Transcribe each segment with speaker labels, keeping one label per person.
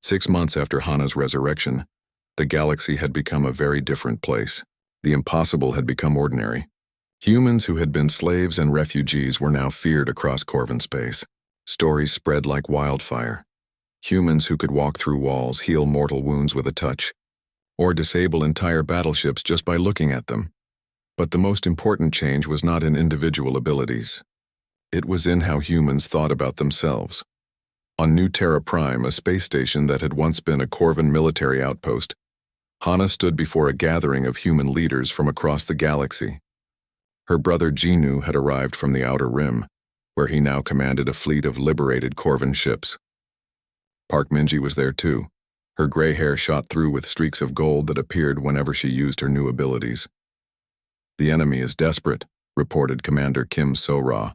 Speaker 1: 6 months after Hana's resurrection, the galaxy had become a very different place. The impossible had become ordinary. Humans who had been slaves and refugees were now feared across Corvin space. Stories spread like wildfire. Humans who could walk through walls, heal mortal wounds with a touch, or disable entire battleships just by looking at them. But the most important change was not in individual abilities. It was in how humans thought about themselves. On New Terra Prime, a space station that had once been a Corvin military outpost, Hana stood before a gathering of human leaders from across the galaxy. Her brother Genu had arrived from the Outer Rim, where he now commanded a fleet of liberated Corvin ships. Park Minji was there too. Her gray hair shot through with streaks of gold that appeared whenever she used her new abilities. "The enemy is desperate," reported Commander Kim So-ra,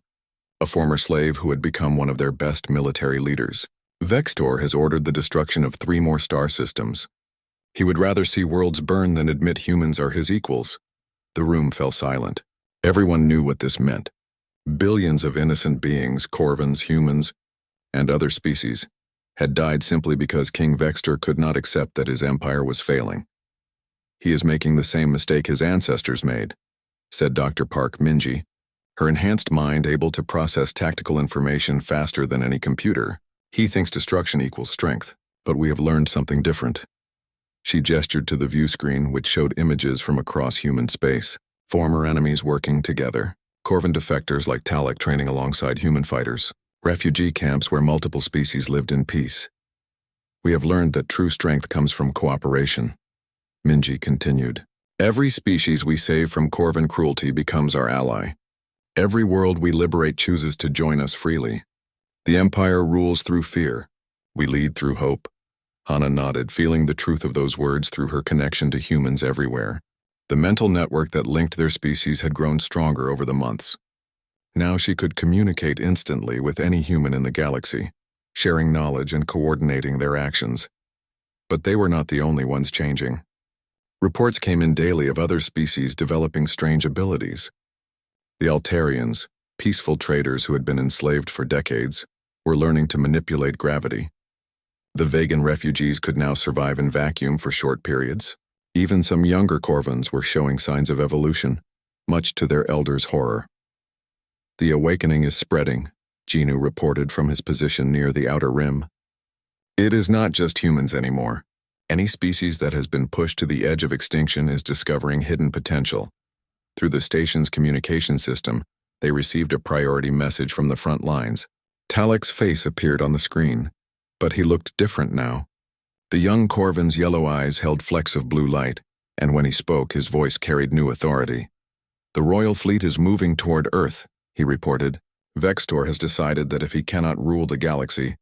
Speaker 1: a former slave who had become one of their best military leaders. "Vextor has ordered the destruction of 3 more star systems. He would rather see worlds burn than admit humans are his equals." The room fell silent. Everyone knew what this meant. Billions of innocent beings, Corvins, humans, and other species, had died simply because King Vextor could not accept that his empire was failing. "He is making the same mistake his ancestors made," said Dr. Park Minji, her enhanced mind able to process tactical information faster than any computer. "He thinks destruction equals strength, but we have learned something different." She gestured to the view screen, which showed images from across human space. Former enemies working together. Corvin defectors like Talek training alongside human fighters. Refugee camps where multiple species lived in peace. "We have learned that true strength comes from cooperation," Minji continued. "Every species we save from Corvin cruelty becomes our ally. Every world we liberate chooses to join us freely. The Empire rules through fear. We lead through hope." Hana nodded, feeling the truth of those words through her connection to humans everywhere. The mental network that linked their species had grown stronger over the months. Now she could communicate instantly with any human in the galaxy, sharing knowledge and coordinating their actions. But they were not the only ones changing. Reports came in daily of other species developing strange abilities. The Altarians, peaceful traders who had been enslaved for decades, were learning to manipulate gravity. The Vegan refugees could now survive in vacuum for short periods. Even some younger Corvins were showing signs of evolution, much to their elders' horror. "The awakening is spreading," Genu reported from his position near the Outer Rim. "It is not just humans anymore. Any species that has been pushed to the edge of extinction is discovering hidden potential. Through the station's communication system, they received a priority message from the front lines." Talek's face appeared on the screen, but he looked different now. The young Corvin's yellow eyes held flecks of blue light, and when he spoke, his voice carried new authority. "The Royal Fleet is moving toward Earth," he reported. "Vextor has decided that if he cannot rule the galaxy,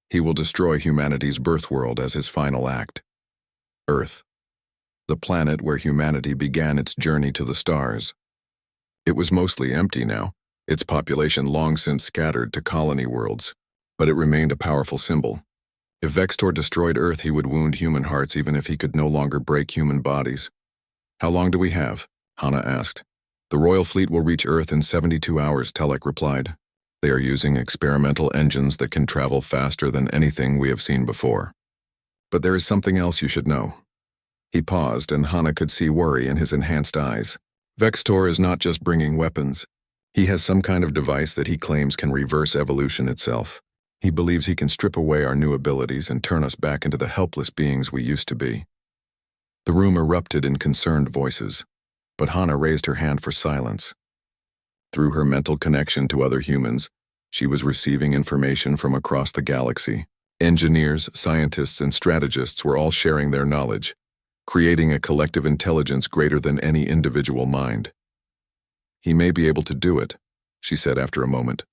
Speaker 1: he will destroy humanity's birth world as his final act. Earth, the planet where humanity began its journey to the stars. It was mostly empty now, its population long since scattered to colony worlds, but it remained a powerful symbol. If Vextor destroyed Earth, he would wound human hearts even if he could no longer break human bodies." "How long do we have?" Hana asked. "The Royal Fleet will reach Earth in 72 hours, Talek replied. "They are using experimental engines that can travel faster than anything we have seen before. But there is something else you should know." He paused, and Hana could see worry in his enhanced eyes. "Vextor is not just bringing weapons. He has some kind of device that he claims can reverse evolution itself. He believes he can strip away our new abilities and turn us back into the helpless beings we used to be." The room erupted in concerned voices, but Hana raised her hand for silence. Through her mental connection to other humans, she was receiving information from across the galaxy. Engineers, scientists, and strategists were all sharing their knowledge, creating a collective intelligence greater than any individual mind. "He may be able to do it," she said after a moment.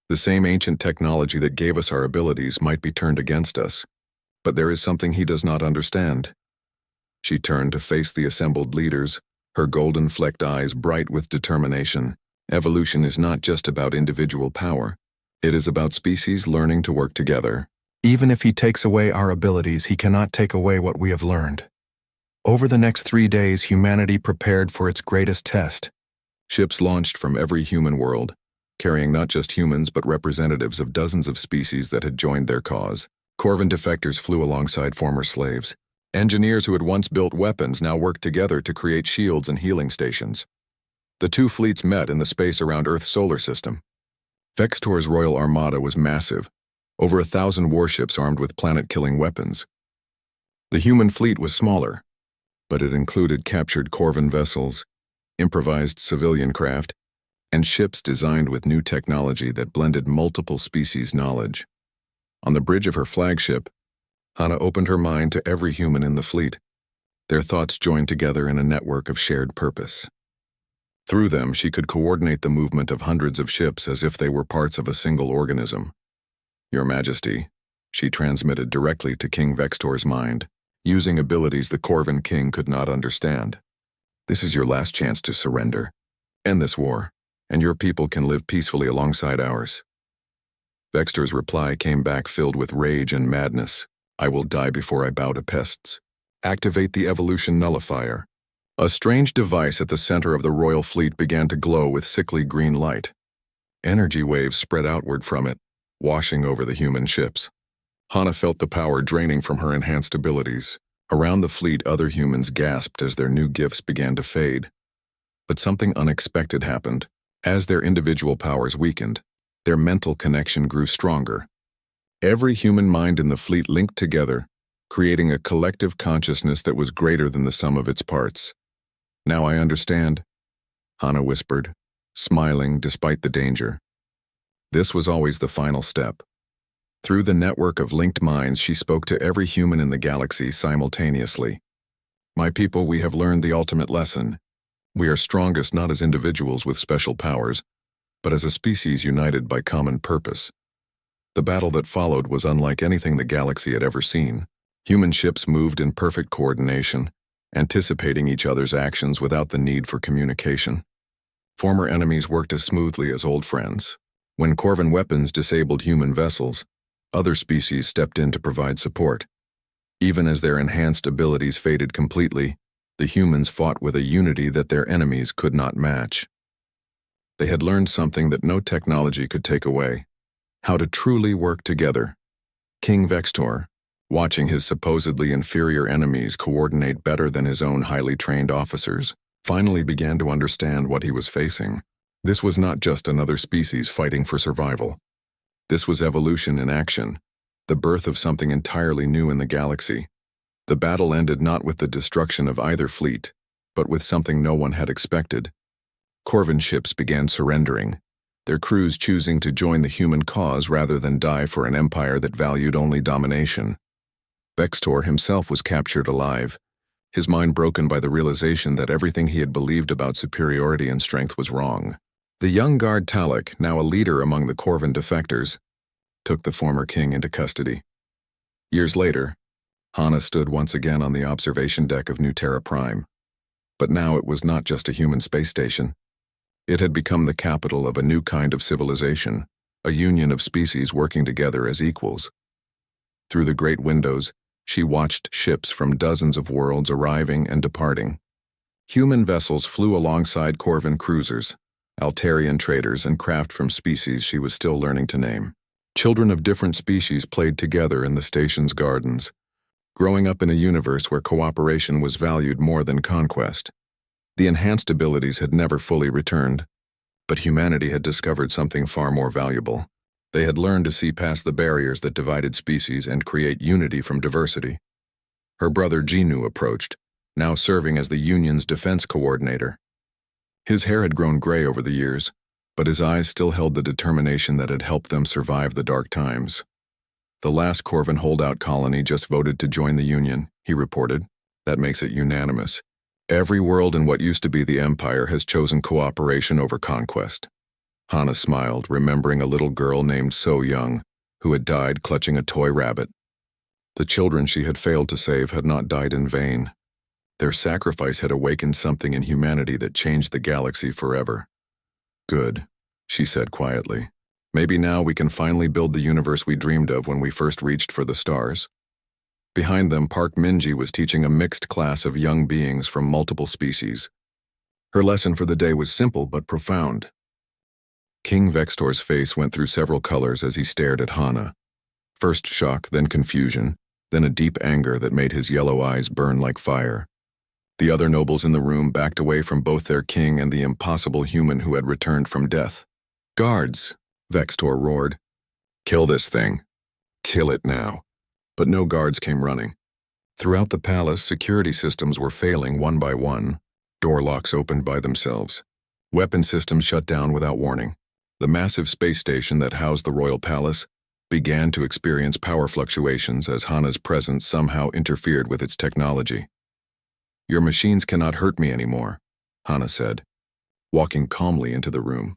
Speaker 1: "The same ancient technology that gave us our abilities might be turned against us, but there is something he does not understand." She turned to face the assembled leaders, her golden-flecked eyes bright with determination. "Evolution is not just about individual power. It is about species learning to work together. Even if he takes away our abilities, he cannot take away what we have learned." Over the next 3 days, humanity prepared for its greatest test. Ships launched from every human world, carrying not just humans but representatives of dozens of species that had joined their cause. Corvin defectors flew alongside former slaves. Engineers who had once built weapons now worked together to create shields and healing stations. The two fleets met in the space around Earth's solar system. Vextor's Royal Armada was massive, over 1,000 warships armed with planet-killing weapons. The human fleet was smaller, but it included captured Corvin vessels, improvised civilian craft, and ships designed with new technology that blended multiple species' knowledge. On the bridge of her flagship, Hana opened her mind to every human in the fleet. Their thoughts joined together in a network of shared purpose. Through them, she could coordinate the movement of hundreds of ships as if they were parts of a single organism. "Your Majesty," she transmitted directly to King Vextor's mind, using abilities the Corvin king could not understand. "This is your last chance to surrender. End this war, and your people can live peacefully alongside ours." Vextor's reply came back filled with rage and madness. "I will die before I bow to pests. Activate the evolution nullifier." A strange device at the center of the royal fleet began to glow with sickly green light. Energy waves spread outward from it, washing over the human ships. Hana felt the power draining from her enhanced abilities. Around the fleet, other humans gasped as their new gifts began to fade. But something unexpected happened. As their individual powers weakened, their mental connection grew stronger. Every human mind in the fleet linked together, creating a collective consciousness that was greater than the sum of its parts. "Now I understand," Hana whispered, smiling despite the danger. This was always the final step. Through the network of linked minds, she spoke to every human in the galaxy simultaneously. "My people, we have learned the ultimate lesson. We are strongest not as individuals with special powers, but as a species united by common purpose." The battle that followed was unlike anything the galaxy had ever seen. Human ships moved in perfect coordination, anticipating each other's actions without the need for communication. Former enemies worked as smoothly as old friends. When Corvin weapons disabled human vessels, other species stepped in to provide support. Even as their enhanced abilities faded completely, the humans fought with a unity that their enemies could not match. They had learned something that no technology could take away: how to truly work together. King Vextor, watching his supposedly inferior enemies coordinate better than his own highly trained officers, finally began to understand what he was facing. This was not just another species fighting for survival. This was evolution in action, the birth of something entirely new in the galaxy. The battle ended not with the destruction of either fleet, but with something no one had expected. Corvin ships began surrendering, their crews choosing to join the human cause rather than die for an empire that valued only domination. Vextor himself was captured alive, his mind broken by the realization that everything he had believed about superiority and strength was wrong. The young guard Talek, now a leader among the Corvin defectors, took the former king into custody. Years later, Hana stood once again on the observation deck of New Terra Prime. But now it was not just a human space station. It had become the capital of a new kind of civilization, a union of species working together as equals. Through the great windows, she watched ships from dozens of worlds arriving and departing. Human vessels flew alongside Corvin cruisers, Altarian traders, and craft from species she was still learning to name. Children of different species played together in the station's gardens, growing up in a universe where cooperation was valued more than conquest. The enhanced abilities had never fully returned, but humanity had discovered something far more valuable. They had learned to see past the barriers that divided species and create unity from diversity. Her brother Genu approached, now serving as the Union's defense coordinator. His hair had grown gray over the years, but his eyes still held the determination that had helped them survive the dark times. "The last Corvin holdout colony just voted to join the Union," he reported. "That makes it unanimous. Every world in what used to be the Empire has chosen cooperation over conquest." Hana smiled, remembering a little girl named So Young, who had died clutching a toy rabbit. The children she had failed to save had not died in vain. Their sacrifice had awakened something in humanity that changed the galaxy forever. "Good," she said quietly. "Maybe now we can finally build the universe we dreamed of when we first reached for the stars." Behind them, Park Minji was teaching a mixed class of young beings from multiple species. Her lesson for the day was simple but profound. King Vextor's face went through several colors as he stared at Hana. First shock, then confusion, then a deep anger that made his yellow eyes burn like fire. The other nobles in the room backed away from both their king and the impossible human who had returned from death. "Guards!" Vextor roared. "Kill this thing. Kill it now." But no guards came running. Throughout the palace, security systems were failing one by one. Door locks opened by themselves. Weapon systems shut down without warning. The massive space station that housed the royal palace began to experience power fluctuations as Hana's presence somehow interfered with its technology. "Your machines cannot hurt me anymore," Hana said, walking calmly into the room.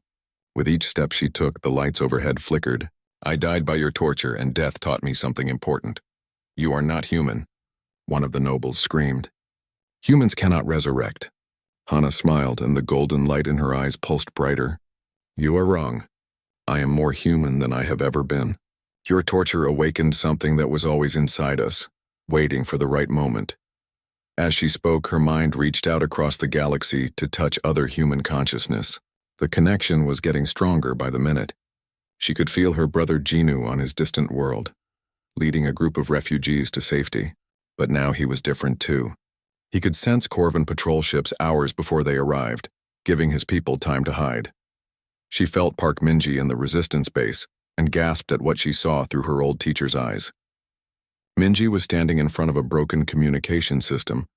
Speaker 1: With each step she took, the lights overhead flickered. "I died by your torture, and death taught me something important. You are not human," one of the nobles screamed. "Humans cannot resurrect." Hana smiled, and the golden light in her eyes pulsed brighter. "You are wrong. I am more human than I have ever been. Your torture awakened something that was always inside us, waiting for the right moment." As she spoke, her mind reached out across the galaxy to touch other human consciousness. The connection was getting stronger by the minute. She could feel her brother Genu on his distant world, leading a group of refugees to safety. But now he was different too. He could sense Corvin patrol ships hours before they arrived, giving his people time to hide. She felt Park Minji in the resistance base and gasped at what she saw through her old teacher's eyes. Minji was standing in front of a broken communication system,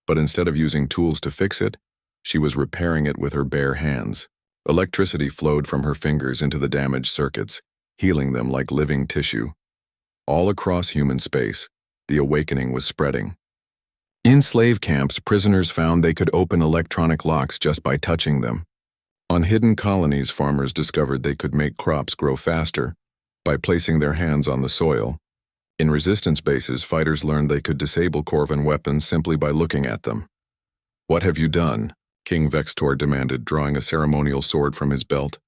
Speaker 1: but instead of using tools to fix it, she was repairing it with her bare hands. Electricity flowed from her fingers into the damaged circuits, healing them like living tissue. All across human space, the awakening was spreading. In slave camps, prisoners found they could open electronic locks just by touching them. On hidden colonies, farmers discovered they could make crops grow faster by placing their hands on the soil. In resistance bases, fighters learned they could disable Corvin weapons simply by looking at them. "What have you done?" King Vextor demanded, drawing a ceremonial sword from his belt.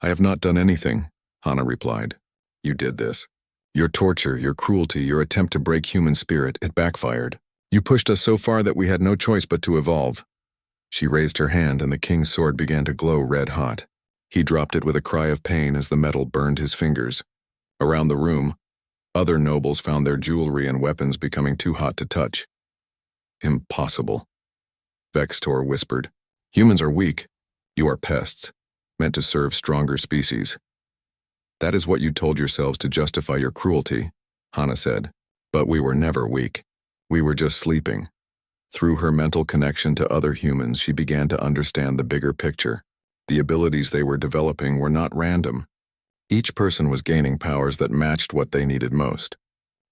Speaker 1: "I have not done anything," Hana replied. "You did this. Your torture, your cruelty, your attempt to break human spirit, it backfired. You pushed us so far that we had no choice but to evolve." She raised her hand and the king's sword began to glow red hot. He dropped it with a cry of pain as the metal burned his fingers. Around the room, other nobles found their jewelry and weapons becoming too hot to touch. "Impossible," Vextor whispered. "Humans are weak. You are pests, meant to serve stronger species." "That is what you told yourselves to justify your cruelty," Hana said. "But we were never weak. We were just sleeping." Through her mental connection to other humans, she began to understand the bigger picture. The abilities they were developing were not random. Each person was gaining powers that matched what they needed most.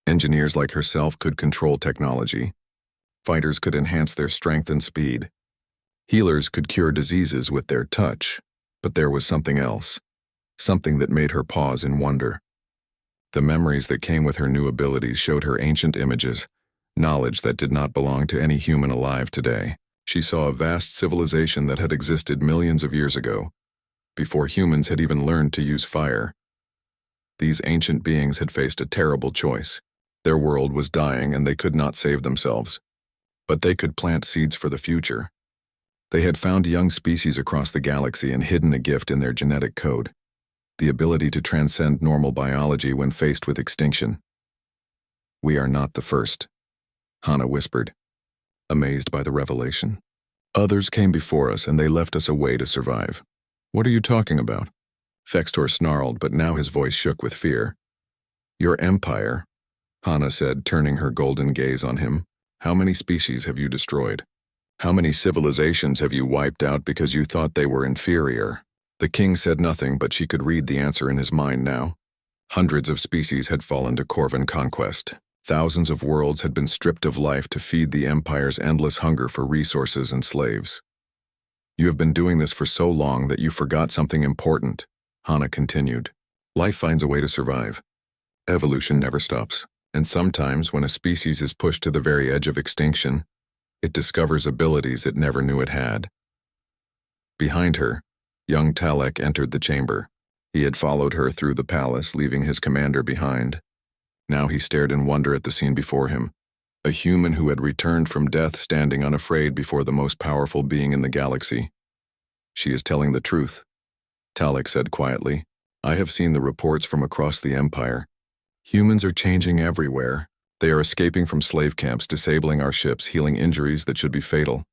Speaker 1: Engineers like herself could control technology. Fighters could enhance their strength and speed. Healers could cure diseases with their touch. But there was something else. Something that made her pause in wonder. The memories that came with her new abilities showed her ancient images, knowledge that did not belong to any human alive today. She saw a vast civilization that had existed millions of years ago, before humans had even learned to use fire. These ancient beings had faced a terrible choice. Their world was dying and they could not save themselves. But they could plant seeds for the future. They had found young species across the galaxy and hidden a gift in their genetic code: the ability to transcend normal biology when faced with extinction. "We are not the first," Hana whispered, amazed by the revelation. "Others came before us and they left us a way to survive." "What are you talking about?" Vextor snarled, but now his voice shook with fear. "Your empire," Hana said, turning her golden gaze on him. "How many species have you destroyed? How many civilizations have you wiped out because you thought they were inferior?" The king said nothing, but she could read the answer in his mind now. Hundreds of species had fallen to Corvin conquest. Thousands of worlds had been stripped of life to feed the Empire's endless hunger for resources and slaves. "You have been doing this for so long that you forgot something important," Hana continued. "Life finds a way to survive. Evolution never stops, and sometimes when a species is pushed to the very edge of extinction, it discovers abilities it never knew it had." Behind her, young Talek entered the chamber. He had followed her through the palace, leaving his commander behind. Now he stared in wonder at the scene before him, a human who had returned from death standing unafraid before the most powerful being in the galaxy. "She is telling the truth," Talek said quietly. "I have seen the reports from across the Empire. Humans are changing everywhere. They are escaping from slave camps, disabling our ships, healing injuries that should be fatal.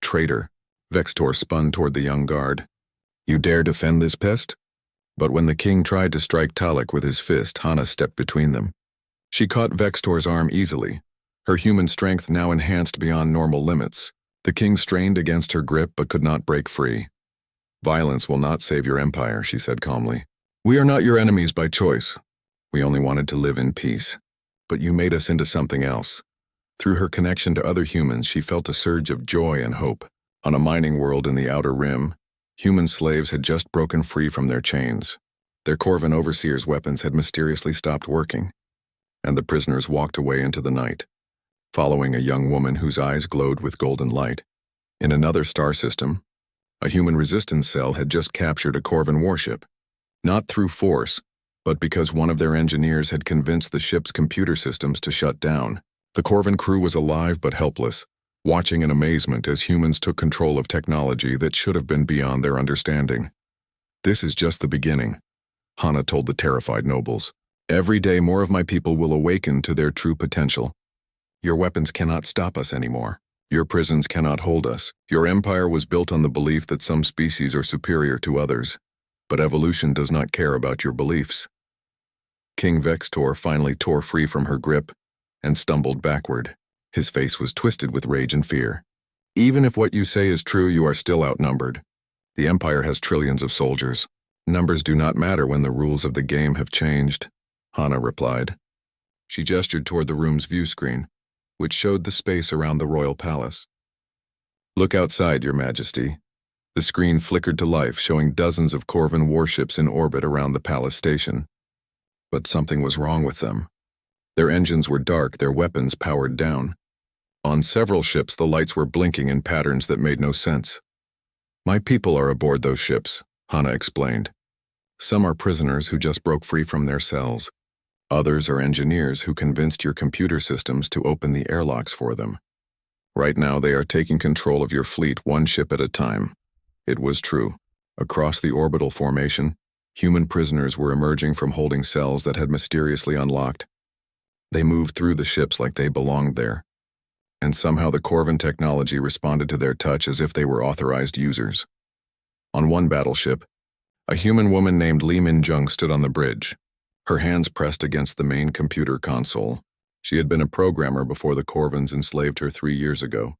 Speaker 1: Traitor. Vextor spun toward the young guard. You dare defend this pest? But when the king tried to strike Talek with his fist, Hana stepped between them. She caught Vextor's arm easily, her human strength now enhanced beyond normal limits. The king strained against her grip but could not break free. Violence will not save your empire, she said calmly. We are not your enemies by choice. We only wanted to live in peace. But you made us into something else. Through her connection to other humans, she felt a surge of joy and hope. On a mining world in the Outer Rim, human slaves had just broken free from their chains. Their Corvin overseers' weapons had mysteriously stopped working, and the prisoners walked away into the night, following a young woman whose eyes glowed with golden light. In another star system, a human resistance cell had just captured a Corvin warship, not through force, but because one of their engineers had convinced the ship's computer systems to shut down. The Corvin crew was alive but helpless, watching in amazement as humans took control of technology that should have been beyond their understanding. This is just the beginning, Hana told the terrified nobles. Every day more of my people will awaken to their true potential. Your weapons cannot stop us anymore. Your prisons cannot hold us. Your empire was built on the belief that some species are superior to others, but evolution does not care about your beliefs. King Vextor finally tore free from her grip and stumbled backward. His face was twisted with rage and fear. Even if what you say is true, you are still outnumbered. The Empire has trillions of soldiers. Numbers do not matter when the rules of the game have changed, Hana replied. She gestured toward the room's view screen, which showed the space around the royal palace. Look outside, Your Majesty. The screen flickered to life, showing dozens of Corvin warships in orbit around the palace station. But something was wrong with them. Their engines were dark, their weapons powered down. On several ships, the lights were blinking in patterns that made no sense. My people are aboard those ships, Hana explained. Some are prisoners who just broke free from their cells. Others are engineers who convinced your computer systems to open the airlocks for them. Right now, they are taking control of your fleet one ship at a time. It was true. Across the orbital formation, human prisoners were emerging from holding cells that had mysteriously unlocked. They moved through the ships like they belonged there. And somehow the Corvin technology responded to their touch as if they were authorized users. On one battleship, a human woman named Li Minjung stood on the bridge, her hands pressed against the main computer console. She had been a programmer before the Corvins enslaved her 3 years ago.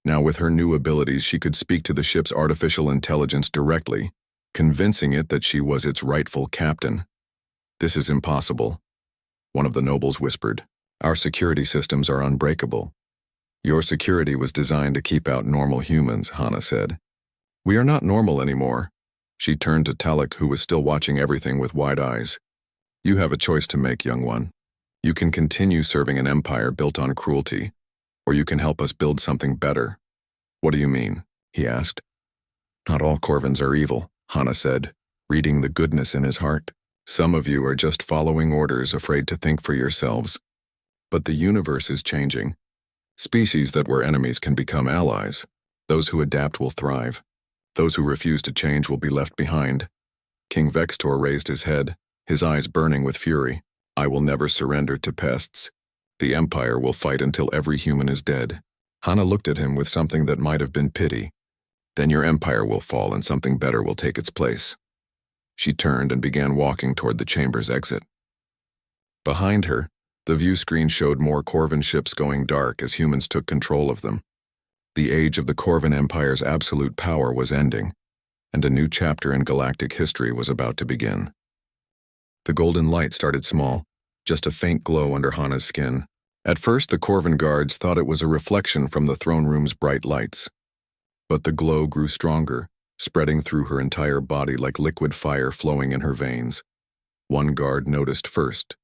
Speaker 1: Now with her new abilities, she could speak to the ship's artificial intelligence directly, convincing it that she was its rightful captain. This is impossible, one of the nobles whispered. Our security systems are unbreakable. Your security was designed to keep out normal humans, Hana said. We are not normal anymore. She turned to Talek, who was still watching everything with wide eyes. You have a choice to make, young one. You can continue serving an empire built on cruelty, or you can help us build something better. What do you mean? He asked. Not all Corvins are evil, Hana said, reading the goodness in his heart. Some of you are just following orders, afraid to think for yourselves. But the universe is changing. Species that were enemies can become allies. Those who adapt will thrive. Those who refuse to change will be left behind. King Vextor raised his head, his eyes burning with fury. I will never surrender to pests. The Empire will fight until every human is dead. Hana looked at him with something that might have been pity. Then your empire will fall and something better will take its place. She turned and began walking toward the chamber's exit. Behind her, the view screen showed more Corvin ships going dark as humans took control of them. The age of the Corvin Empire's absolute power was ending, and a new chapter in galactic history was about to begin. The golden light started small, just a faint glow under Hana's skin. At first, the Corvin guards thought it was a reflection from the throne room's bright lights. But the glow grew stronger, spreading through her entire body like liquid fire flowing in her veins. One guard noticed first.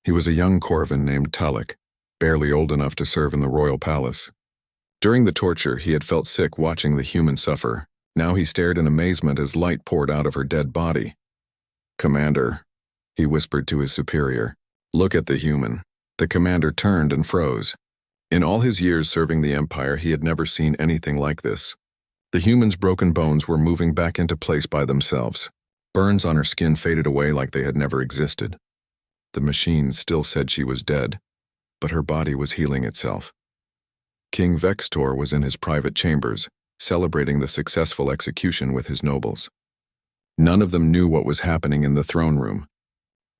Speaker 1: He was a young Corvin named Talek, barely old enough to serve in the royal palace. During the torture, he had felt sick watching the human suffer. Now he stared in amazement as light poured out of her dead body. Commander, he whispered to his superior, look at the human. The commander turned and froze. In all his years serving the Empire, he had never seen anything like this. The human's broken bones were moving back into place by themselves. Burns on her skin faded away like they had never existed. The machines still said she was dead, but her body was healing itself. King Vextor was in his private chambers, celebrating the successful execution with his nobles. None of them knew what was happening in the throne room.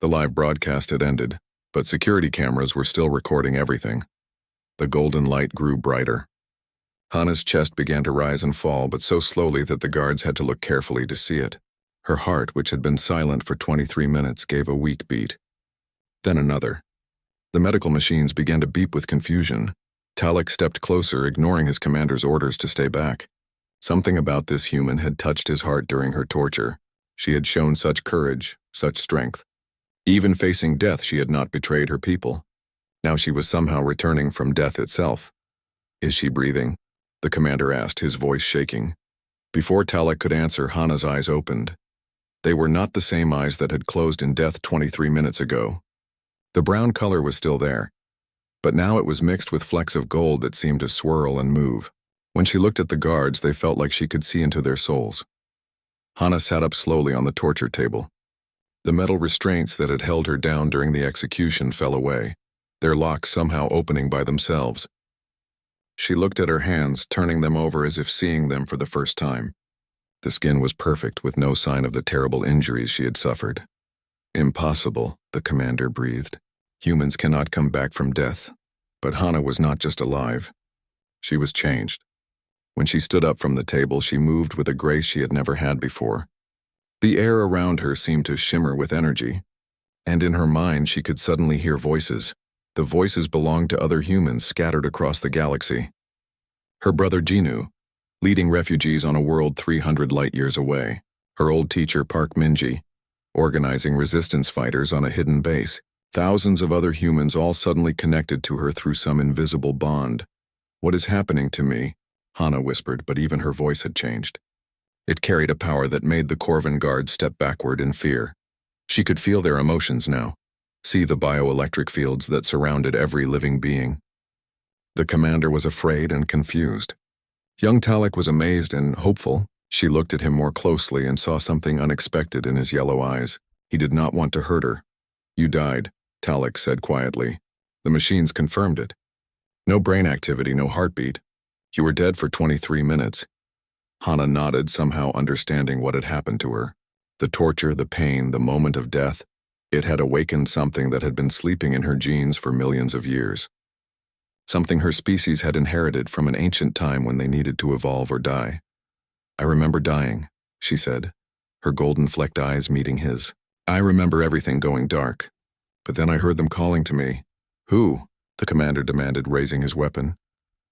Speaker 1: The live broadcast had ended, but security cameras were still recording everything. The golden light grew brighter. Hana's chest began to rise and fall, but so slowly that the guards had to look carefully to see it. Her heart, which had been silent for 23 minutes, gave a weak beat. Then another. The medical machines began to beep with confusion. Talek stepped closer, ignoring his commander's orders to stay back. Something about this human had touched his heart during her torture. She had shown such courage, such strength. Even facing death, she had not betrayed her people. Now she was somehow returning from death itself. "Is she breathing?" the commander asked, his voice shaking. Before Talek could answer, Hana's eyes opened. They were not the same eyes that had closed in death 23 minutes ago. The brown color was still there, but now it was mixed with flecks of gold that seemed to swirl and move. When she looked at the guards, they felt like she could see into their souls. Hana sat up slowly on the torture table. The metal restraints that had held her down during the execution fell away, their locks somehow opening by themselves. She looked at her hands, turning them over as if seeing them for the first time. The skin was perfect, with no sign of the terrible injuries she had suffered. "Impossible," the commander breathed. "Humans cannot come back from death." But Hana was not just alive. She was changed. When she stood up from the table, she moved with a grace she had never had before. The air around her seemed to shimmer with energy, and in her mind she could suddenly hear voices. The voices belonged to other humans scattered across the galaxy. Her brother Jinu, leading refugees on a world 300 light-years away. Her old teacher Park Minji, organizing resistance fighters on a hidden base. Thousands of other humans all suddenly connected to her through some invisible bond. "What is happening to me?" Hana whispered, but even her voice had changed. It carried a power that made the Corvin guards step backward in fear. She could feel their emotions now, see the bioelectric fields that surrounded every living being. The commander was afraid and confused. Young Talek was amazed and hopeful. She looked at him more closely and saw something unexpected in his yellow eyes. He did not want to hurt her. "You died," Talek said quietly. "The machines confirmed it. No brain activity, no heartbeat. You were dead for 23 minutes. Hana nodded, somehow understanding what had happened to her. The torture, the pain, the moment of death. It had awakened something that had been sleeping in her genes for millions of years. Something her species had inherited from an ancient time when they needed to evolve or die. "I remember dying," she said, her golden-flecked eyes meeting his. "I remember everything going dark. But then I heard them calling to me." "Who?" the commander demanded, raising his weapon.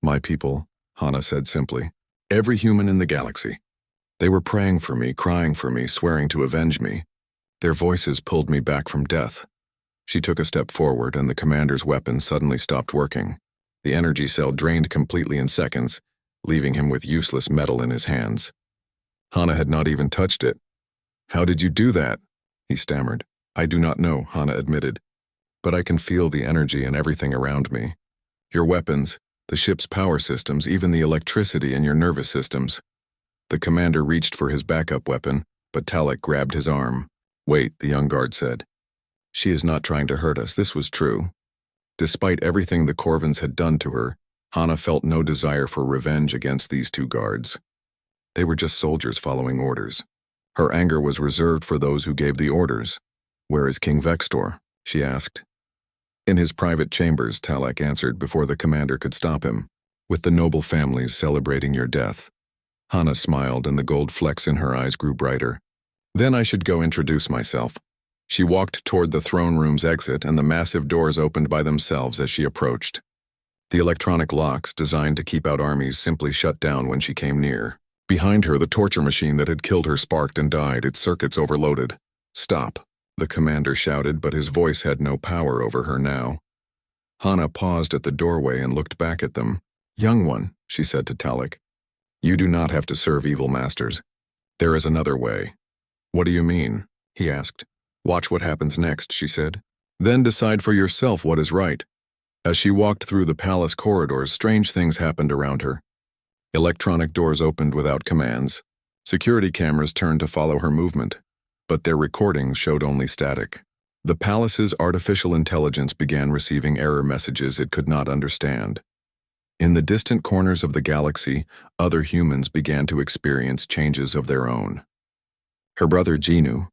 Speaker 1: "My people," Hana said simply. "Every human in the galaxy. They were praying for me, crying for me, swearing to avenge me. Their voices pulled me back from death." She took a step forward, and the commander's weapon suddenly stopped working. The energy cell drained completely in seconds, leaving him with useless metal in his hands. Hana had not even touched it. "How did you do that?" he stammered. "I do not know," Hana admitted. "But I can feel the energy and everything around me. Your weapons, the ship's power systems, even the electricity in your nervous systems." The commander reached for his backup weapon, but Talek grabbed his arm. "Wait," the young guard said. "She is not trying to hurt us. This was true." Despite everything the Corvins had done to her, Hana felt no desire for revenge against these two guards. They were just soldiers following orders. Her anger was reserved for those who gave the orders. "Where is King Vextor?" she asked. "In his private chambers," Talek answered before the commander could stop him. "With the noble families celebrating your death." Hana smiled, and the gold flecks in her eyes grew brighter. "Then I should go introduce myself." She walked toward the throne room's exit, and the massive doors opened by themselves as she approached. The electronic locks, designed to keep out armies, simply shut down when she came near. Behind her, the torture machine that had killed her sparked and died, its circuits overloaded. "Stop," the commander shouted, but his voice had no power over her now. Hana paused at the doorway and looked back at them. "Young one," she said to Talek, "you do not have to serve evil masters. There is another way." "What do you mean?" he asked. "Watch what happens next," she said. "Then decide for yourself what is right." As she walked through the palace corridors, strange things happened around her. Electronic doors opened without commands. Security cameras turned to follow her movement, but their recordings showed only static. The palace's artificial intelligence began receiving error messages it could not understand. In the distant corners of the galaxy, other humans began to experience changes of their own. Her brother Genu,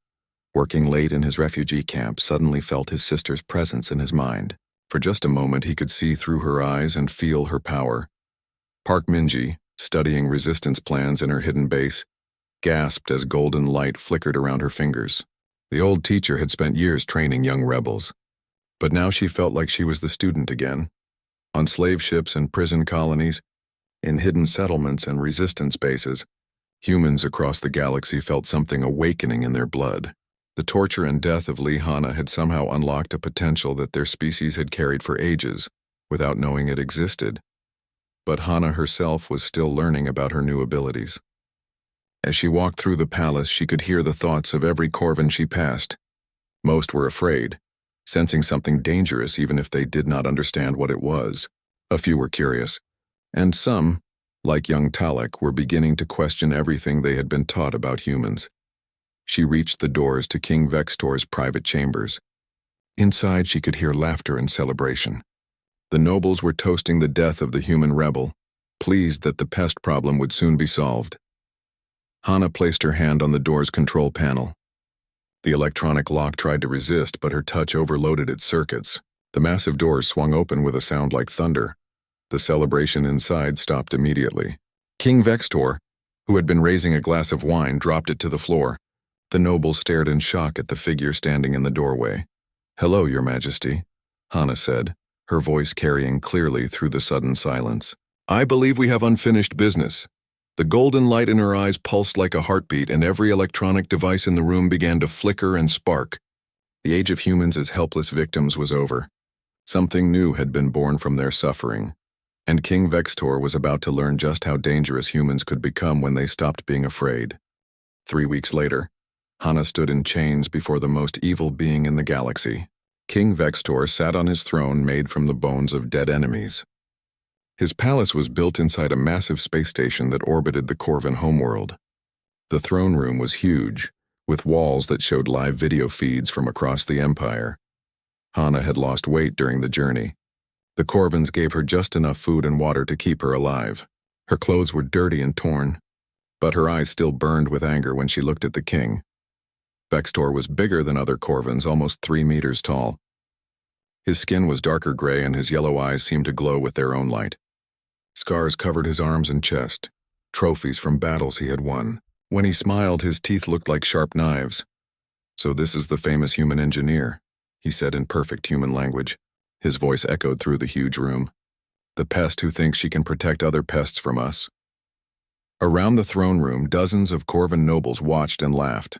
Speaker 1: working late in his refugee camp, suddenly felt his sister's presence in his mind. For just a moment he could see through her eyes and feel her power. Park Minji, studying resistance plans in her hidden base, gasped as golden light flickered around her fingers. The old teacher had spent years training young rebels, but now she felt like she was the student again. On slave ships and prison colonies, in hidden settlements and resistance bases, humans across the galaxy felt something awakening in their blood. The torture and death of Lee Hanna had somehow unlocked a potential that their species had carried for ages, without knowing it existed. But Hanna herself was still learning about her new abilities. As she walked through the palace, she could hear the thoughts of every Corvan she passed. Most were afraid, sensing something dangerous even if they did not understand what it was. A few were curious, and some, like young Talek, were beginning to question everything they had been taught about humans. She reached the doors to King Vextor's private chambers. Inside, she could hear laughter and celebration. The nobles were toasting the death of the human rebel, pleased that the pest problem would soon be solved. Hanna placed her hand on the door's control panel. The electronic lock tried to resist, but her touch overloaded its circuits. The massive doors swung open with a sound like thunder. The celebration inside stopped immediately. King Vextor, who had been raising a glass of wine, dropped it to the floor. The noble stared in shock at the figure standing in the doorway. "Hello, Your Majesty," Hanna said, her voice carrying clearly through the sudden silence. "I believe we have unfinished business." The golden light in her eyes pulsed like a heartbeat, and every electronic device in the room began to flicker and spark. The age of humans as helpless victims was over. Something new had been born from their suffering, and King Vextor was about to learn just how dangerous humans could become when they stopped being afraid. 3 weeks later, Hanna stood in chains before the most evil being in the galaxy. King Vextor sat on his throne made from the bones of dead enemies. His palace was built inside a massive space station that orbited the Corvan homeworld. The throne room was huge, with walls that showed live video feeds from across the Empire. Hanna had lost weight during the journey. The Corvans gave her just enough food and water to keep her alive. Her clothes were dirty and torn, but her eyes still burned with anger when she looked at the king. Vextor was bigger than other Corvans, almost 3 meters tall. His skin was darker gray and his yellow eyes seemed to glow with their own light. Scars covered his arms and chest, trophies from battles he had won. When he smiled, his teeth looked like sharp knives. "So this is the famous human engineer," he said in perfect human language. His voice echoed through the huge room. "The pest who thinks she can protect other pests from us." Around the throne room, dozens of Corvan nobles watched and laughed.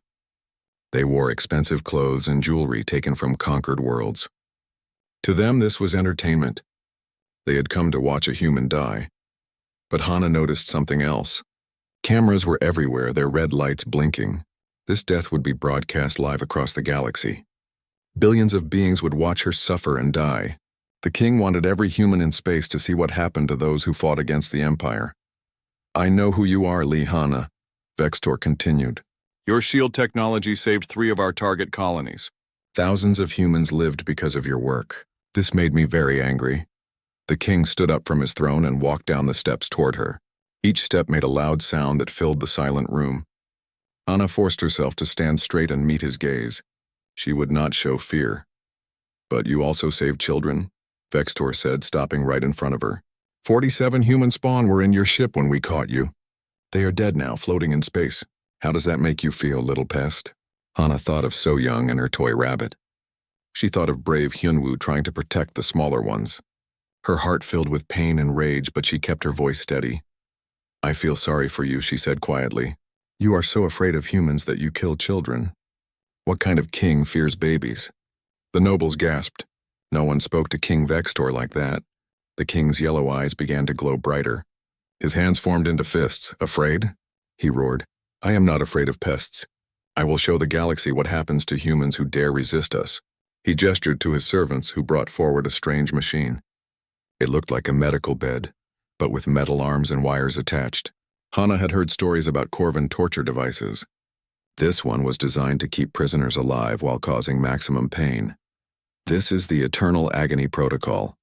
Speaker 1: They wore expensive clothes and jewelry taken from conquered worlds. To them, this was entertainment. They had come to watch a human die. But Hanna noticed something else. Cameras were everywhere, their red lights blinking. This death would be broadcast live across the galaxy. Billions of beings would watch her suffer and die. The king wanted every human in space to see what happened to those who fought against the Empire. "I know who you are, Lee Hanna," Vextor continued. "Your shield technology saved 3 of our target colonies. Thousands of humans lived because of your work. This made me very angry." The king stood up from his throne and walked down the steps toward her. Each step made a loud sound that filled the silent room. Hanna forced herself to stand straight and meet his gaze. She would not show fear. "But you also saved children," Vextor said, stopping right in front of her. 47 human spawn were in your ship when we caught you. They are dead now, floating in space. How does that make you feel, little pest?" Hanna thought of So Young and her toy rabbit. She thought of brave Hyunwoo trying to protect the smaller ones. Her heart filled with pain and rage, but she kept her voice steady. "I feel sorry for you," she said quietly. "You are so afraid of humans that you kill children. What kind of king fears babies?" The nobles gasped. No one spoke to King Vextor like that. The king's yellow eyes began to glow brighter. His hands formed into fists. "Afraid?" he roared. "I am not afraid of pests. I will show the galaxy what happens to humans who dare resist us." He gestured to his servants, who brought forward a strange machine. It looked like a medical bed, but with metal arms and wires attached. Hanna had heard stories about Corvan torture devices. This one was designed to keep prisoners alive while causing maximum pain. This is the Eternal Agony Protocol,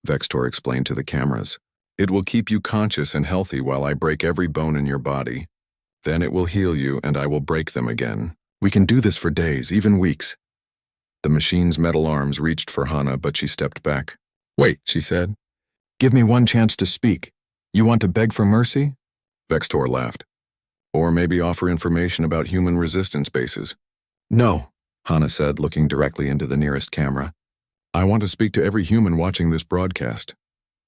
Speaker 1: Vextor explained to the cameras. It will keep you conscious and healthy while I break every bone in your body. Then it will heal you and I will break them again. We can do this for days, even weeks. The machine's metal arms reached for Hana, but she stepped back. Wait, she said. Give me one chance to speak. You want to beg for mercy? Vextor laughed. Or maybe offer information about human resistance bases. No, Hana said, looking directly into the nearest camera. I want to speak to every human watching this broadcast.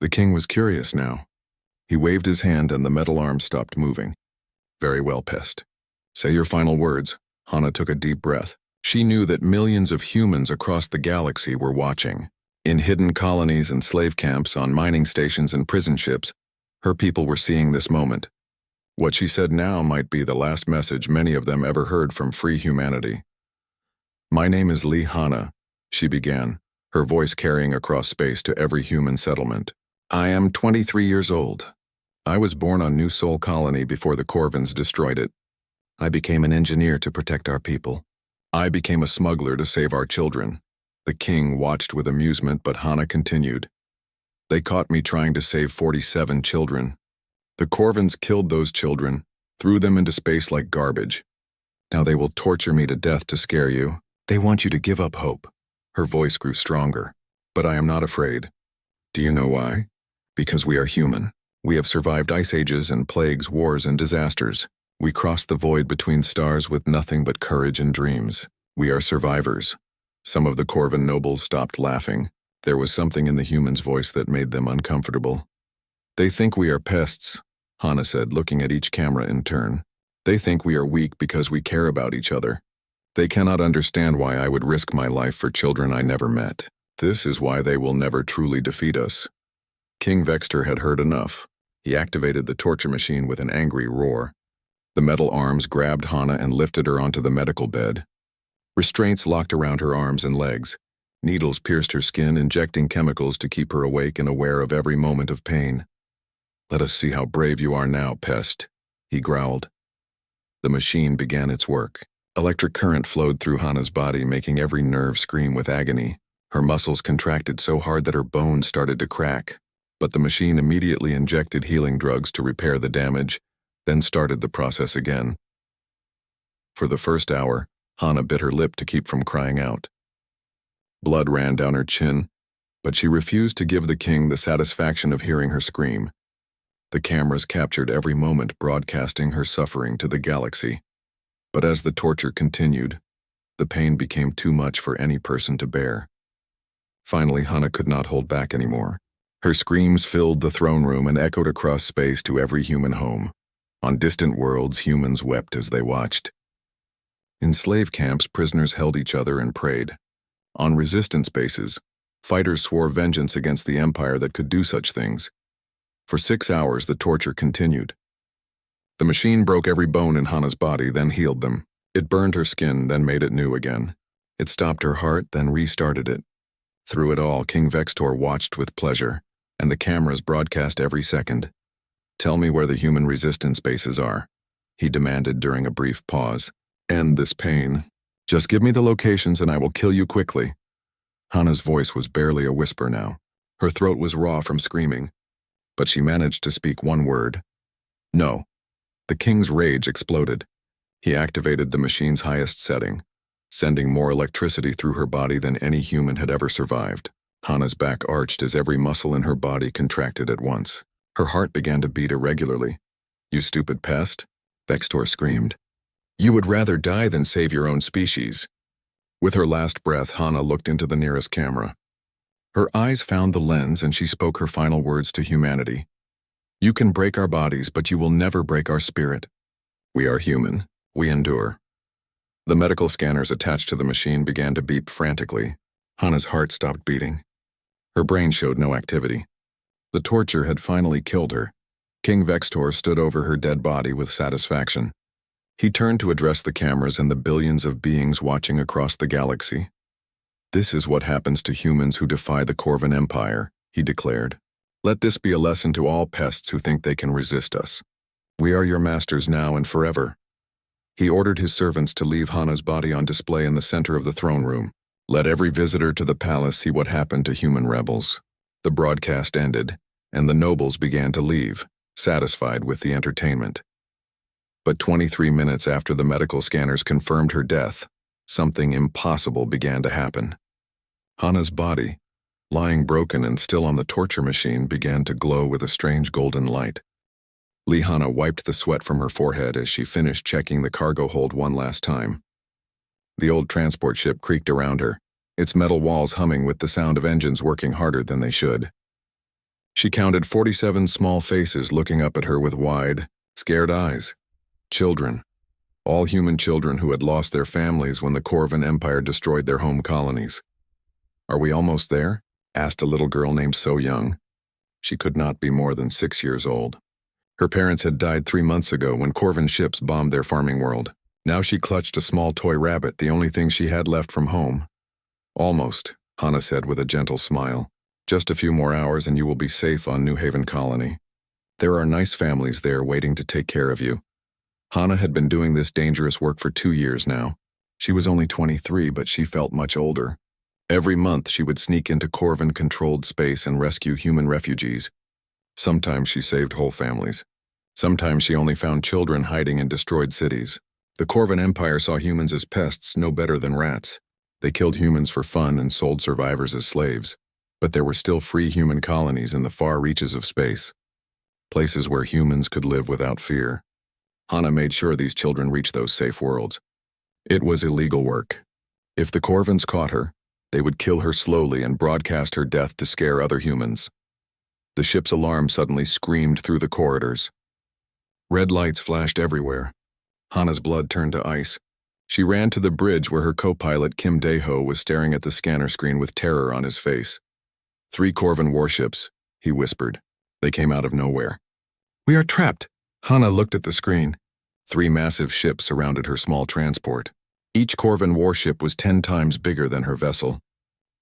Speaker 1: The king was curious now. He waved his hand and the metal arm stopped moving. Very well, Pest. Say your final words. Hana took a deep breath. She knew that millions of humans across the galaxy were watching. In hidden colonies and slave camps, on mining stations and prison ships, her people were seeing this moment. What she said now might be the last message many of them ever heard from free humanity. My name is Lee Hana, she began, her voice carrying across space to every human settlement. I am 23 years old. I was born on New Sol Colony before the Corvins destroyed it. I became an engineer to protect our people. I became a smuggler to save our children. The king watched with amusement, but Hana continued. They caught me trying to save 47 children. The Corvins killed those children, threw them into space like garbage. Now they will torture me to death to scare you. They want you to give up hope. Her voice grew stronger. But I am not afraid. Do you know why? Because we are human. We have survived ice ages and plagues, wars and disasters. We crossed the void between stars with nothing but courage and dreams. We are survivors. Some of the Corvin nobles stopped laughing. There was something in the human's voice that made them uncomfortable. They think we are pests, Hana said, looking at each camera in turn. They think we are weak because we care about each other. They cannot understand why I would risk my life for children I never met. This is why they will never truly defeat us. King Vextor had heard enough. He activated the torture machine with an angry roar. The metal arms grabbed Hana and lifted her onto the medical bed. Restraints locked around her arms and legs. Needles pierced her skin, injecting chemicals to keep her awake and aware of every moment of pain. Let us see how brave you are now, Pest, he growled. The machine began its work. Electric current flowed through Hana's body, making every nerve scream with agony. Her muscles contracted so hard that her bones started to crack. But the machine immediately injected healing drugs to repair the damage, then started the process again. For the first hour, Hana bit her lip to keep from crying out. Blood ran down her chin, but she refused to give the king the satisfaction of hearing her scream. The cameras captured every moment, broadcasting her suffering to the galaxy. But as the torture continued, the pain became too much for any person to bear. Finally, Hana could not hold back anymore. Her screams filled the throne room and echoed across space to every human home. On distant worlds, humans wept as they watched. In slave camps, prisoners held each other and prayed. On resistance bases, fighters swore vengeance against the empire that could do such things. For 6 hours, the torture continued. The machine broke every bone in Hana's body, then healed them. It burned her skin, then made it new again. It stopped her heart, then restarted it. Through it all, King Vextor watched with pleasure, and the cameras broadcast every second. Tell me where the human resistance bases are, he demanded during a brief pause. End this pain. Just give me the locations and I will kill you quickly. Hana's voice was barely a whisper now. Her throat was raw from screaming, but she managed to speak one word. No. The king's rage exploded. He activated the machine's highest setting, sending more electricity through her body than any human had ever survived. Hana's back arched as every muscle in her body contracted at once. Her heart began to beat irregularly. You stupid pest, Vextor screamed. You would rather die than save your own species. With her last breath, Hana looked into the nearest camera. Her eyes found the lens and she spoke her final words to humanity. You can break our bodies, but you will never break our spirit. We are human. We endure. The medical scanners attached to the machine began to beep frantically. Hana's heart stopped beating. Her brain showed no activity. The torture had finally killed her. King Vextor stood over her dead body with satisfaction. He turned to address the cameras and the billions of beings watching across the galaxy. This is what happens to humans who defy the Corvin Empire, he declared. Let this be a lesson to all pests who think they can resist us. We are your masters now and forever. He ordered his servants to leave Hana's body on display in the center of the throne room. Let every visitor to the palace see what happened to human rebels. The broadcast ended, and the nobles began to leave, satisfied with the entertainment. But 23 minutes after the medical scanners confirmed her death, something impossible began to happen. Hana's body, lying broken and still on the torture machine, began to glow with a strange golden light. Hana wiped the sweat from her forehead as she finished checking the cargo hold one last time. The old transport ship creaked around her, its metal walls humming with the sound of engines working harder than they should. She counted 47 small faces looking up at her with wide, scared eyes. Children. All human children who had lost their families when the Corvan Empire destroyed their home colonies. "Are we almost there?" asked a little girl named So Young. She could not be more than 6 years old. Her parents had died 3 months ago when Corvan ships bombed their farming world. Now she clutched a small toy rabbit, the only thing she had left from home. "Almost," Hana said with a gentle smile. "Just a few more hours and you will be safe on New Haven Colony. There are nice families there waiting to take care of you." Hana had been doing this dangerous work for 2 years now. She was only 23, but she felt much older. Every month she would sneak into Corvan-controlled space and rescue human refugees. Sometimes she saved whole families. Sometimes she only found children hiding in destroyed cities. The Corvan Empire saw humans as pests no better than rats. They killed humans for fun and sold survivors as slaves. But there were still free human colonies in the far reaches of space. Places where humans could live without fear. Hana made sure these children reached those safe worlds. It was illegal work. If the Corvans caught her, they would kill her slowly and broadcast her death to scare other humans. The ship's alarm suddenly screamed through the corridors. Red lights flashed everywhere. Hana's blood turned to ice. She ran to the bridge where her co-pilot Kim Dae-ho was staring at the scanner screen with terror on his face. 3 Corvan warships, he whispered. They came out of nowhere. "We are trapped." Hana looked at the screen. 3 massive ships surrounded her small transport. Each Corvan warship was 10 times bigger than her vessel.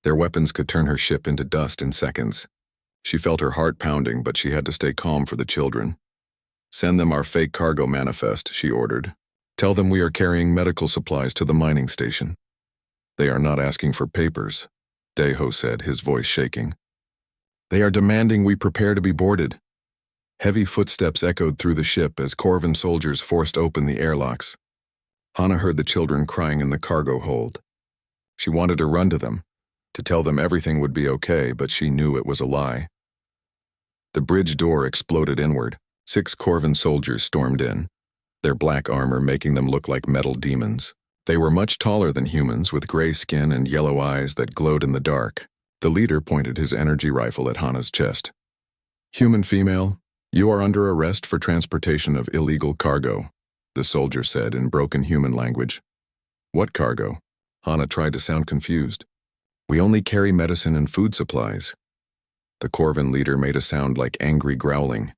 Speaker 1: Their weapons could turn her ship into dust in seconds. She felt her heart pounding, but she had to stay calm for the children. "Send them our fake cargo manifest," she ordered. "Tell them we are carrying medical supplies to the mining station." "They are not asking for papers," Dae-ho said, his voice shaking. "They are demanding we prepare to be boarded." Heavy footsteps echoed through the ship as Corvan soldiers forced open the airlocks. Hana heard the children crying in the cargo hold. She wanted to run to them, to tell them everything would be okay, but she knew it was a lie. The bridge door exploded inward. 6 Corvan soldiers stormed in, their black armor making them look like metal demons. They were much taller than humans, with gray skin and yellow eyes that glowed in the dark. The leader pointed his energy rifle at Hana's chest. "Human female, you are under arrest for transportation of illegal cargo," the soldier said in broken human language. "What cargo?" Hana tried to sound confused. "We only carry medicine and food supplies." The Corvan leader made a sound like angry growling.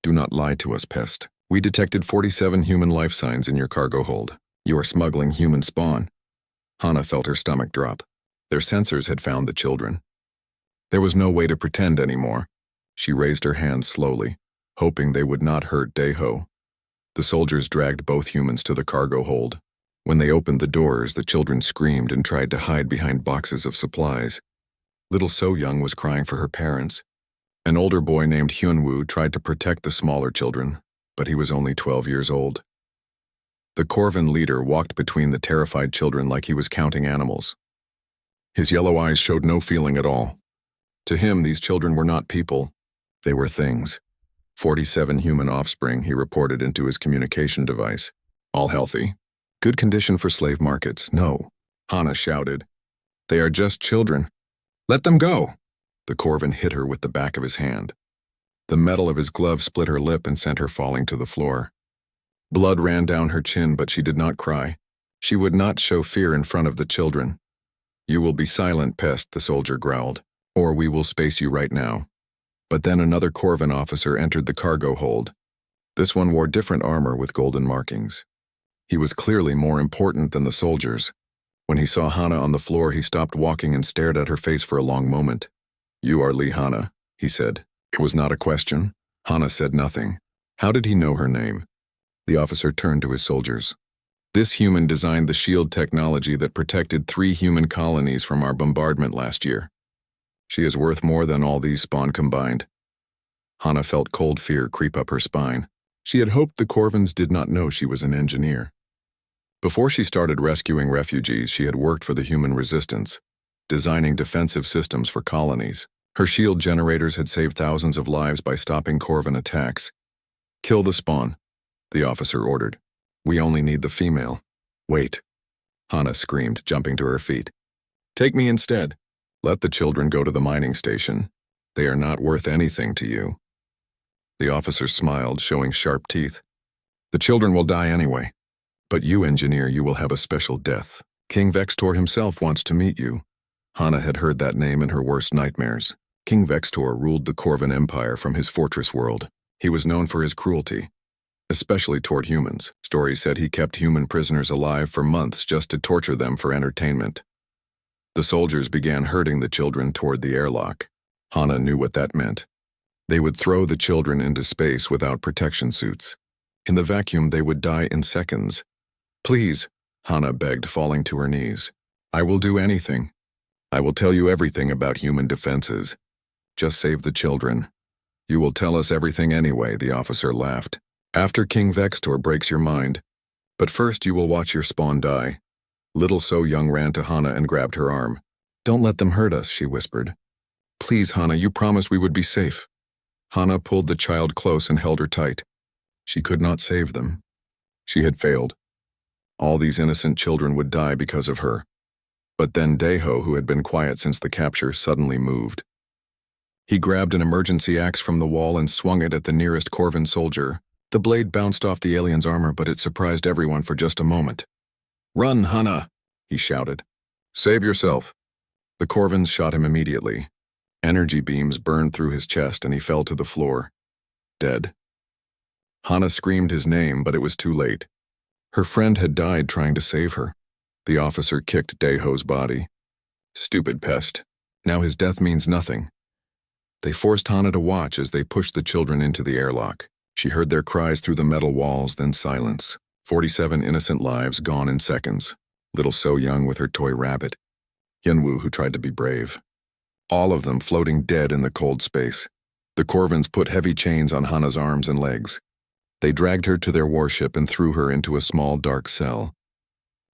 Speaker 1: "Do not lie to us, pest. We detected 47 human life signs in your cargo hold. You are smuggling human spawn." Hana felt her stomach drop. Their sensors had found the children. There was no way to pretend anymore. She raised her hands slowly, hoping they would not hurt Dae-ho. The soldiers dragged both humans to the cargo hold. When they opened the doors, the children screamed and tried to hide behind boxes of supplies. Little So Young was crying for her parents. An older boy named Hyunwoo tried to protect the smaller children, but he was only 12 years old. The Corvan leader walked between the terrified children like he was counting animals. His yellow eyes showed no feeling at all. To him, these children were not people. They were things. 47 human offspring, he reported into his communication device. All healthy. Good condition for slave markets. No, Hana shouted. They are just children. Let them go. The Corvan hit her with the back of his hand. The metal of his glove split her lip and sent her falling to the floor. Blood ran down her chin, but she did not cry. She would not show fear in front of the children. You will be silent, pest, the soldier growled, or we will space you right now. But then another Corvan officer entered the cargo hold. This one wore different armor with golden markings. He was clearly more important than the soldiers. When he saw Hana on the floor, he stopped walking and stared at her face for a long moment. You are Hana, he said. It was not a question. Hana said nothing. How did he know her name? The officer turned to his soldiers. This human designed the shield technology that protected 3 human colonies from our bombardment last year. She is worth more than all these spawn combined. Hana felt cold fear creep up her spine. She had hoped the Corvins did not know she was an engineer. Before she started rescuing refugees, she had worked for the human resistance, designing defensive systems for colonies. Her shield generators had saved thousands of lives by stopping Corvin attacks. "Kill the spawn," the officer ordered. "We only need the female." "Wait," Hana screamed, jumping to her feet. "Take me instead. Let the children go to the mining station. They are not worth anything to you." The officer smiled, showing sharp teeth. "The children will die anyway. But you, engineer, you will have a special death. King Vextor himself wants to meet you." Hana had heard that name in her worst nightmares. King Vextor ruled the Corvin Empire from his fortress world. He was known for his cruelty, especially toward humans. Stories said he kept human prisoners alive for months just to torture them for entertainment. The soldiers began herding the children toward the airlock. Hana knew what that meant. They would throw the children into space without protection suits. In the vacuum, they would die in seconds. "Please," Hana begged, falling to her knees. "I will do anything. I will tell you everything about human defenses. Just save the children." "You will tell us everything anyway," the officer laughed. "After King Vextor breaks your mind. But first you will watch your spawn die." Little So Young ran to Hana and grabbed her arm. "Don't let them hurt us," she whispered. "Please, Hana, you promised we would be safe." Hana pulled the child close and held her tight. She could not save them. She had failed. All these innocent children would die because of her. But then Deho, who had been quiet since the capture, suddenly moved. He grabbed an emergency axe from the wall and swung it at the nearest Corvin soldier. The blade bounced off the alien's armor, but it surprised everyone for just a moment. "Run, Hana!" he shouted. "Save yourself." The Corvins shot him immediately. Energy beams burned through his chest and he fell to the floor, dead. Hana screamed his name, but it was too late. Her friend had died trying to save her. The officer kicked Deho's body. "Stupid pest. Now his death means nothing." They forced Hana to watch as they pushed the children into the airlock. She heard their cries through the metal walls, then silence. 47 innocent lives gone in seconds. Little So Young with her toy rabbit. Yenwu, who tried to be brave. All of them floating dead in the cold space. The Corvins put heavy chains on Hana's arms and legs. They dragged her to their warship and threw her into a small dark cell.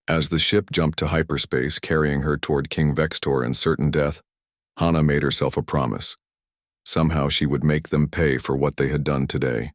Speaker 1: As the ship jumped to hyperspace, carrying her toward King Vextor and certain death, Hana made herself a promise. Somehow she would make them pay for what they had done today.